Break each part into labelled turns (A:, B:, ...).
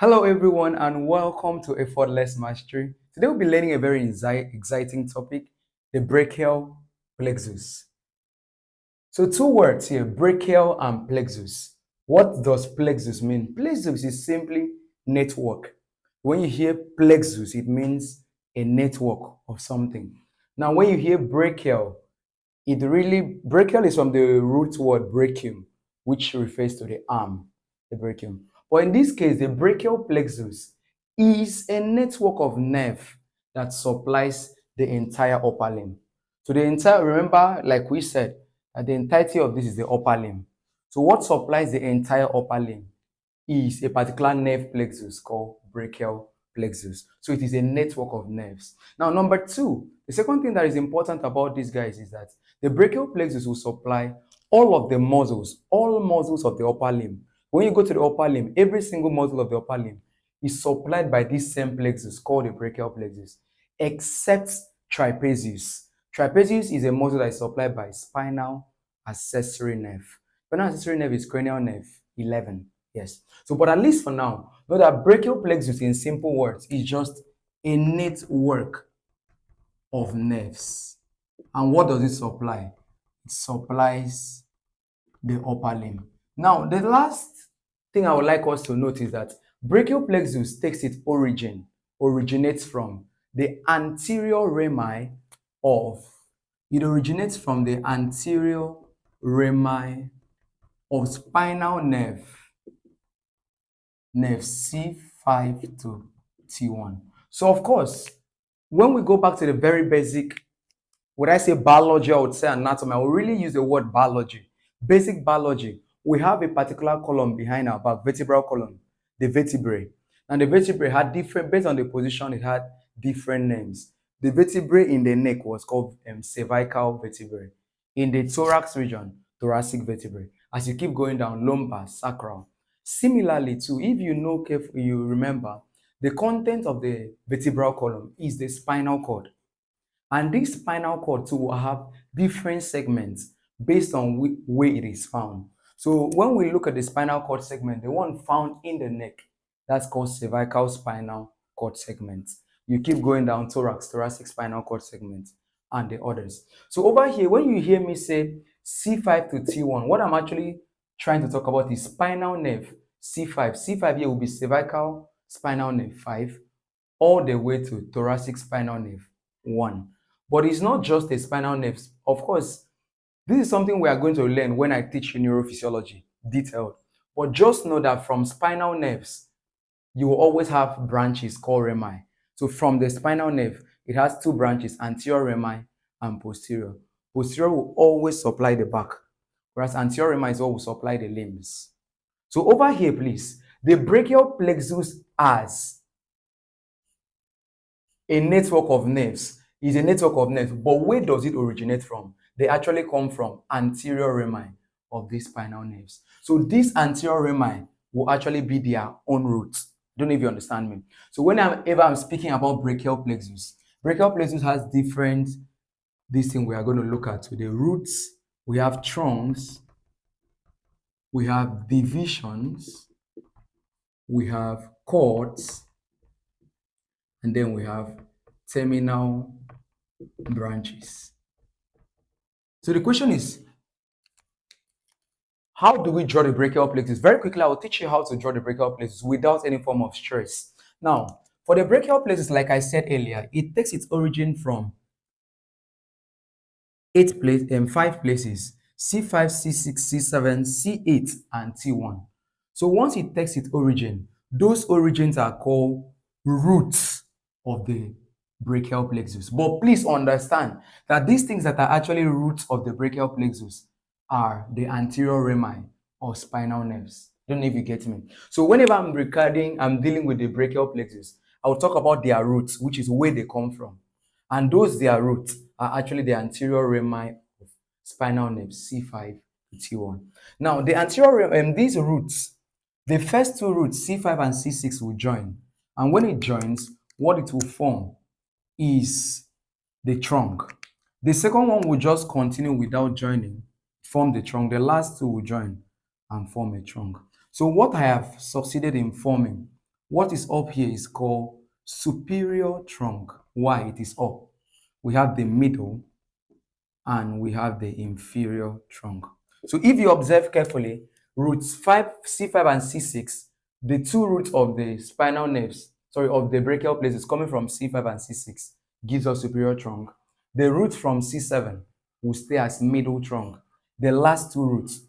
A: Hello, everyone, and welcome to Effortless Mastery. Today, we'll be learning a very exciting topic, the brachial plexus. So, two words here, brachial and plexus. What does plexus mean? Plexus is simply network. When you hear plexus, it means a network of something. Now, when you hear brachial, brachial is from the root word brachium, which refers to the arm, the brachium. But in this case, the brachial plexus is a network of nerve that supplies the entire upper limb. So remember, like we said, that the entirety of this is the upper limb. So what supplies the entire upper limb is a particular nerve plexus called brachial plexus. So it is a network of nerves. Now, number two, the second thing that is important about these guys is that the brachial plexus will supply all of the muscles, all muscles of the upper limb. When you go to the upper limb, every single muscle of the upper limb is supplied by this same plexus called the brachial plexus, except trapezius. Trapezius is a muscle that is supplied by spinal accessory nerve. Spinal accessory nerve is cranial nerve 11. Yes. So, but at least for now, know that brachial plexus, in simple words, is just a network of nerves. And what does it supply? It supplies the upper limb. Now, the last thing I would like us to note is that brachial plexus takes its originates from the anterior rami of spinal nerve C5 to T1. So, of course, when we go back to the very basic, would I say biology, I would say anatomy, I will really use the word biology. Basic biology, we have a particular column behind our back, vertebral column, the vertebrae. And the vertebrae had different, based on the position, it had different names. The vertebrae in the neck was called cervical vertebrae. In the thorax region, thoracic vertebrae. As you keep going down, lumbar, sacral. Similarly, too, if you know carefully, you remember, the content of the vertebral column is the spinal cord. And this spinal cord too will have different segments based on where it is found. So when we look at the spinal cord segment, the one found in the neck, that's called cervical spinal cord segment. You keep going down, thoracic spinal cord segment, and the others. So over here, when you hear me say C5 to T1, what I'm actually trying to talk about is spinal nerve C5. C5 here will be cervical spinal nerve 5, all the way to thoracic spinal nerve 1. But it's not just a spinal nerve. Of course, this is something we are going to learn when I teach you neurophysiology, detailed. But just know that from spinal nerves, you will always have branches called rami. So from the spinal nerve, it has two branches, anterior rami and posterior. Posterior will always supply the back, whereas anterior rami is what will supply the limbs. So over here, please, the brachial plexus has a network of nerves. Is a network of nerves, but where does it originate from? They actually come from anterior rami of these spinal nerves. So this anterior rami will actually be their own root. Don't know if you understand me. So whenever I'm speaking about brachial plexus has different, this thing we are going to look at. So the roots, we have trunks, we have divisions, we have cords, and then we have terminal branches. So the question is, how do we draw the brachial plexus? Very quickly, I will teach you how to draw the brachial plexus without any form of stress. Now, for the brachial plexus, like I said earlier, it takes its origin from 5 places: C5, C6, C7, C8, and T1. So once it takes its origin, those origins are called roots of the brachial plexus. But please understand that these things that are actually roots of the brachial plexus are the anterior rami or spinal nerves. I don't know if you get me. So whenever I'm dealing with the brachial plexus, I will talk about their roots, which is where they come from. And their roots are actually the anterior rami of spinal nerves, C5 to T1. Now, the anterior these roots, the first two roots, C5 and C6, will join. And when it joins, what it will form is the trunk. The second one will just continue without joining, form the trunk. The last two will join and form a trunk. So what I have succeeded in forming What is up here is called superior trunk. Why it is up? We have the middle and we have the inferior trunk. So if you observe carefully, roots 5, C5 and C6, the two roots of the spinal nerves, sorry, of the brachial plexus coming from C5 and C6 gives us superior trunk. The root from C7 will stay as middle trunk. The last two roots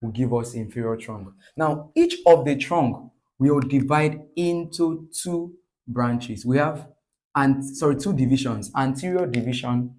A: will give us inferior trunk. Now, each of the trunk will divide into two branches. We have, two divisions, anterior division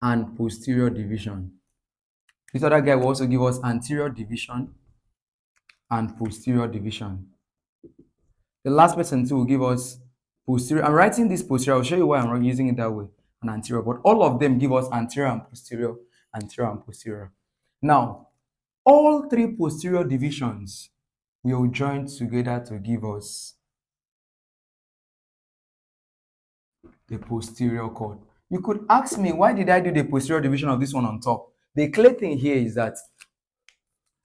A: and posterior division. This other guy will also give us anterior division and posterior division. The last person too will give us posterior. I'm writing this posterior. I'll show you why I'm using it that way. And anterior. But all of them give us anterior and posterior, anterior and posterior. Now, all three posterior divisions will join together to give us the posterior cord. You could ask me, why did I do the posterior division of this one on top? The clear thing here is that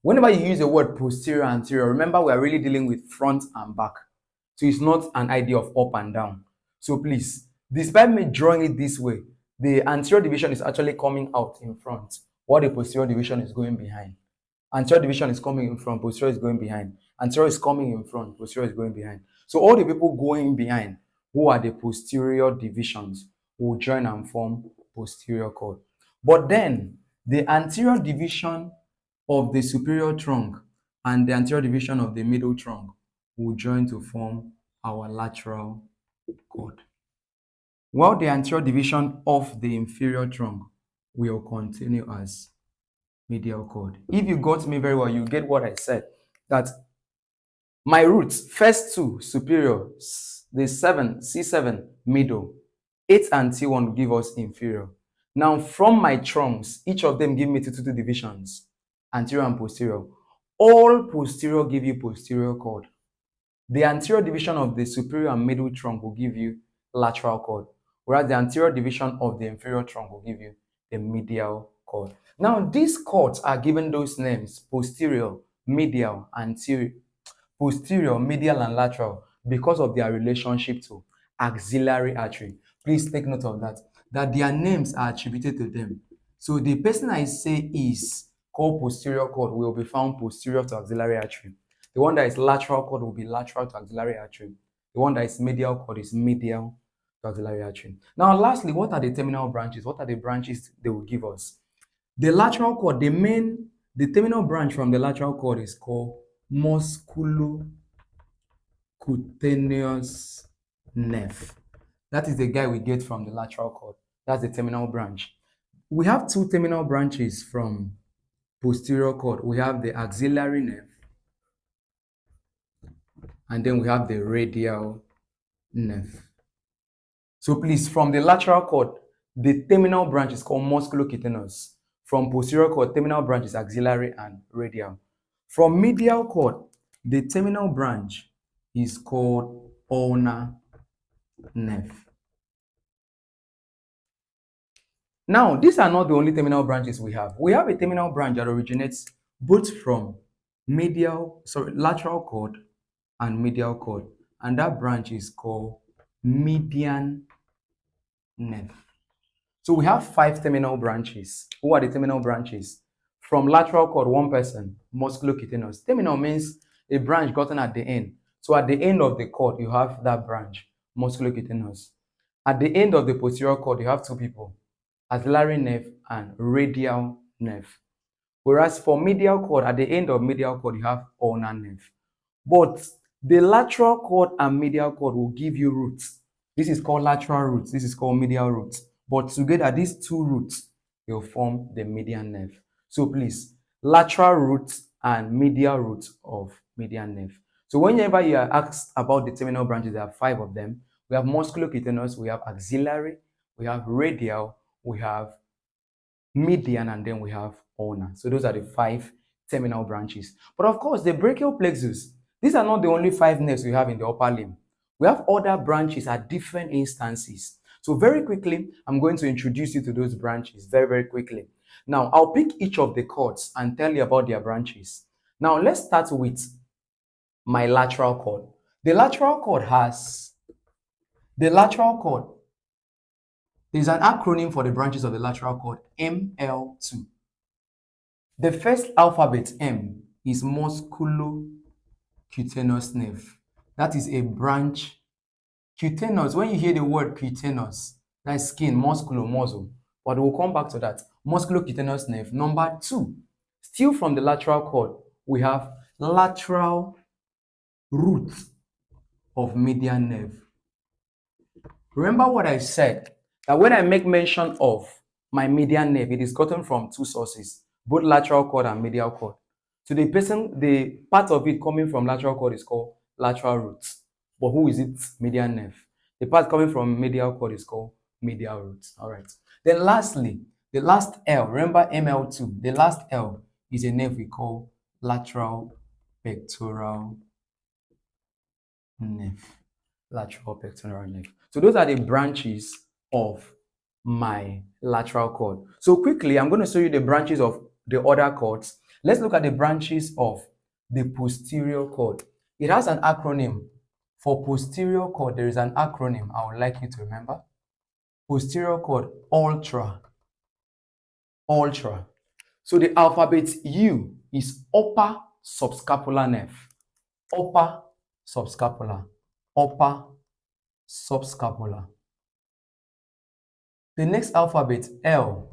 A: whenever you use the word posterior, anterior, remember we are really dealing with front and back. So it's not an idea of up and down. So please, despite me drawing it this way, the anterior division is actually coming out in front, while the posterior division is going behind. Anterior division is coming in front, posterior is going behind. Anterior is coming in front, posterior is going behind. So all the people going behind, who are the posterior divisions, will join and form posterior cord. But then, the anterior division of the superior trunk and the anterior division of the middle trunk will join to form our lateral cord. While the anterior division of the inferior trunk will continue as medial cord. If you got me very well, you get what I said. That my roots, first two, superior, the 7, C7, middle, 8 and T1 will give us inferior. Now, from my trunks, each of them give me two divisions, anterior and posterior. All posterior give you posterior cord. The anterior division of the superior and middle trunk will give you lateral cord, whereas the anterior division of the inferior trunk will give you the medial cord. Now, these cords are given those names, posterior, medial, anterior, posterior, medial, and lateral, because of their relationship to axillary artery. Please take note of that their names are attributed to them. So the person I say is called posterior cord will be found posterior to axillary artery. The one that is lateral cord will be lateral to axillary artery. The one that is medial cord is medial to axillary artery. Now, lastly, what are the terminal branches? What are the branches they will give us? The lateral cord, the terminal branch from the lateral cord is called musculocutaneous nerve. That is the guy we get from the lateral cord. That's the terminal branch. We have two terminal branches from posterior cord. We have the axillary nerve, and then we have the radial nerve. So please, from the lateral cord, the terminal branch is called musculocutaneous. From posterior cord, terminal branch is axillary and radial. From medial cord, the terminal branch is called ulnar nerve. Now, these are not the only terminal branches we have. We have a terminal branch that originates both from lateral cord and medial cord, and that branch is called median nerve. So we have 5 terminal branches. Who are the terminal branches? From lateral cord, one person, musculocutaneous. Terminal means a branch gotten at the end. So at the end of the cord, you have that branch, musculocutaneous. At the end of the posterior cord, you have 2 people, axillary nerve and radial nerve. Whereas for medial cord, at the end of medial cord, you have ulnar nerve. But the lateral cord and medial cord will give you roots. This is called lateral roots. This is called medial roots. But together, these 2 roots will form the median nerve. So please, lateral roots and medial roots of median nerve. So whenever you are asked about the terminal branches, there are 5 of them. We have musculocutaneous, we have axillary, we have radial, we have median, and then we have ulnar. So those are the 5 terminal branches. But of course, the brachial plexus, these are not the only 5 nerves we have in the upper limb. We have other branches at different instances. So very quickly, I'm going to introduce you to those branches very quickly. Now, I'll pick each of the cords and tell you about their branches. Now, let's start with my lateral cord. The lateral cord has the lateral cord. There's an acronym for the branches of the lateral cord, ML2. The first alphabet M is musculocutaneous nerve. That is a branch. Cutaneous, when you hear the word cutaneous, that's skin, muscular, muscle. But we'll come back to that. Musculocutaneous nerve. Number 2, still from the lateral cord, we have lateral root of median nerve. Remember what I said, that when I make mention of my median nerve, it is gotten from two sources, both lateral cord and medial cord. So the part of it coming from lateral cord is called lateral root. But who is it? Median nerve. The part coming from medial cord is called medial root. All right. Then lastly, the last L, remember ML2, the last L is a nerve we call lateral pectoral nerve. Lateral pectoral nerve. So those are the branches of my lateral cord. So quickly, I'm going to show you the branches of the other cords. Let's look at the branches of the posterior cord. It has an acronym. For posterior cord, there is an acronym I would like you to remember. Posterior cord, ultra. Ultra. So the alphabet U is upper subscapular nerve. Upper subscapular. Upper subscapular. The next alphabet, L,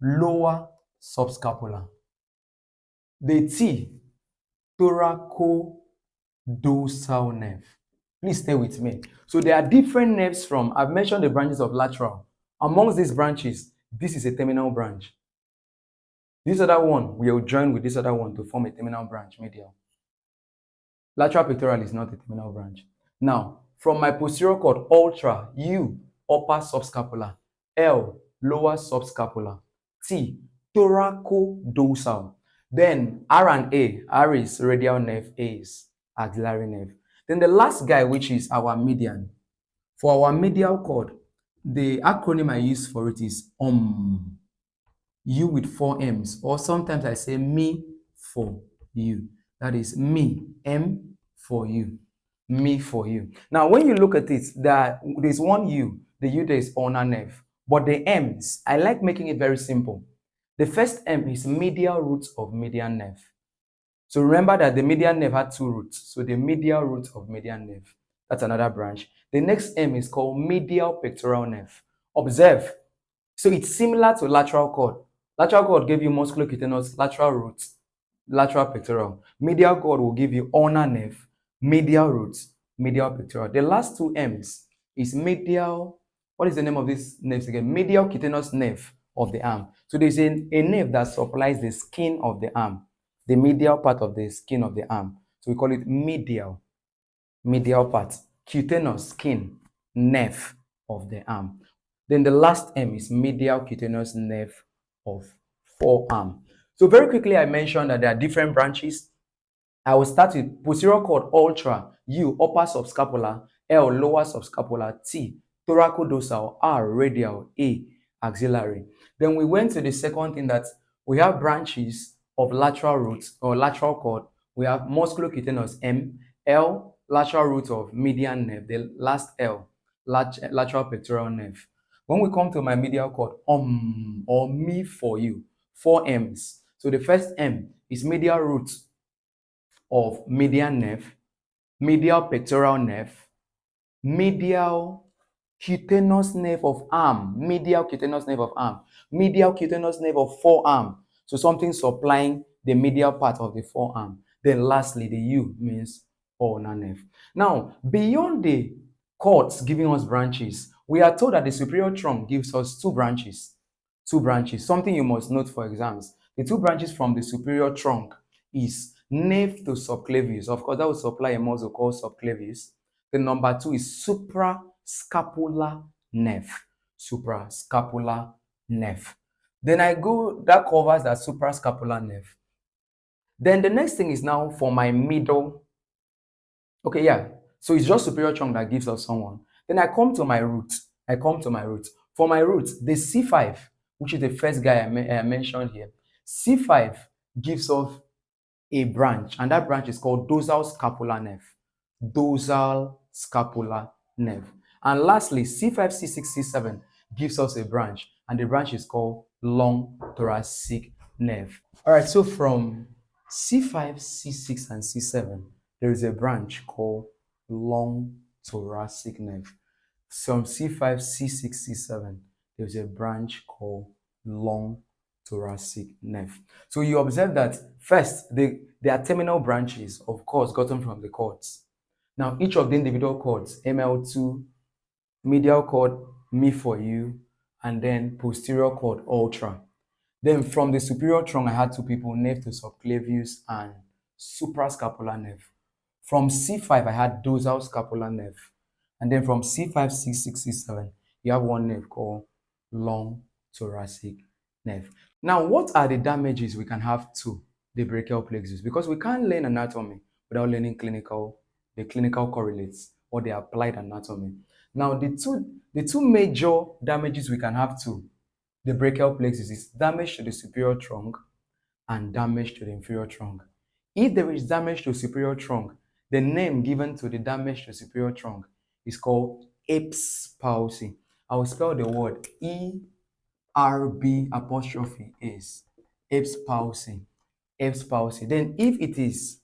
A: lower subscapular. The T, thoracodorsal nerve. Please stay with me. So there are different nerves from, I've mentioned the branches of lateral. Amongst these branches, this is a terminal branch. This other one will join with this other one to form a terminal branch, medial. Lateral pectoral is not a terminal branch. Now, from my posterior cord, ultra, U, upper subscapular, L, lower subscapular, T, thoracodorsal. Then R and A, R is radial nerve, A is axillary nerve. Then the last guy, which is our median. For our medial cord, the acronym I use for it is U with 4 M's, or sometimes I say me for you. That is me, M for you, me for you. Now, when you look at it, there's one U, the U there is ulnar nerve, but the M's, I like making it very simple. The first M is medial root of median nerve. So remember that the median nerve had 2 roots. So the medial root of median nerve, that's another branch. The next M is called medial pectoral nerve. Observe. So it's similar to lateral cord. Lateral cord gave you musculocutaneous, lateral root, lateral pectoral. Medial cord will give you ulnar nerve, medial root, medial pectoral. The last 2 M's is medial, what is the name of this nerve again? Medial cutaneous nerve of the arm. So there's a nerve that supplies the skin of the arm, the medial part of the skin of the arm. So we call it medial part, cutaneous skin, nerve of the arm. Then the last M is medial cutaneous nerve of forearm. So very quickly, I mentioned that there are different branches. I will start with posterior cord, ultra, U, upper subscapular, L, lower subscapular, T, thoracodorsal, R, radial, A, axillary. Then we went to the second thing, that we have branches of lateral roots or lateral cord. We have musculocutaneous, M, L, lateral root of median nerve, the last L, lateral pectoral nerve. When we come to my medial cord, or me for you, 4 M's. So the first M is medial root of median nerve, medial pectoral nerve, medial cutaneous nerve of arm, medial cutaneous nerve of arm, medial cutaneous nerve of forearm. So something supplying the medial part of the forearm. Then lastly, the U means ulnar nerve. Now, beyond the cords giving us branches, we are told that the superior trunk gives us 2 branches. 2 branches, something you must note for exams. The 2 branches from the superior trunk is nerve to subclavius. Of course, that will supply a muscle called subclavius. The number 2 is suprascapular nerve. Suprascapular nerve. Then that covers that suprascapular nerve. Then the next thing is now for my middle. Okay, yeah. So it's just superior trunk that gives us someone. Then I come to my root. For my root, the C5, which is the first guy I mentioned here, C5 gives us a branch, and that branch is called dorsal scapular nerve. dorsal scapular nerve. And lastly, C5, C6, C7 gives us a branch, and the branch is called long thoracic nerve. All right, so from C5, C6, and C7, there is a branch called long thoracic nerve. From C5, C6, C7, there's a branch called long thoracic nerve. So you observe that first, they are terminal branches, of course, gotten from the cords. Now, each of the individual cords, ML2, medial cord, me for you, and then posterior cord, ultra. Then from the superior trunk, I had two people, nerve to subclavius and suprascapular nerve. From C5, I had dorsal scapular nerve. And then from C5, C6, C7, you have one nerve called long thoracic nerve. Now, what are the damages we can have to the brachial plexus? Because we can't learn anatomy without learning the clinical correlates or the applied anatomy. Now, the two major damages we can have to the brachial plexus is damage to the superior trunk and damage to the inferior trunk. If there is damage to superior trunk, the name given to the damage to superior trunk is called Erb's palsy. I will spell the word ERB apostrophe is Erb's palsy. Erb's palsy. Then if it is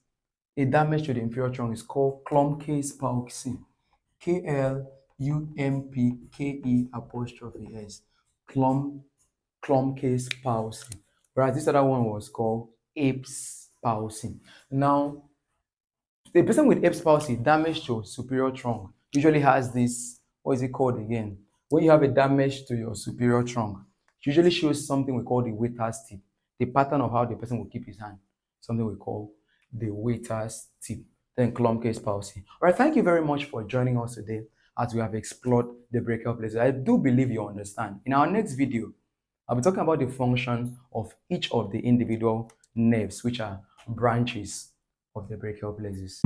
A: a damage to the inferior trunk, it's called Klumpke's palsy. Klumpke apostrophe S. Klumpke's palsy. Whereas this other one was called Erb's palsy. Now, the person with Erb's palsy, damage to superior trunk, usually has this, what is it called again? When you have a damage to your superior trunk, it usually shows something we call the waiter's tip, the pattern of how the person will keep his hand, something we call the waiter's tip, then Klumpke's palsy. All right, thank you very much for joining us today as we have explored the brachial plexus. I do believe you understand. In our next video, I'll be talking about the function of each of the individual nerves, which are branches of the brachial plexus.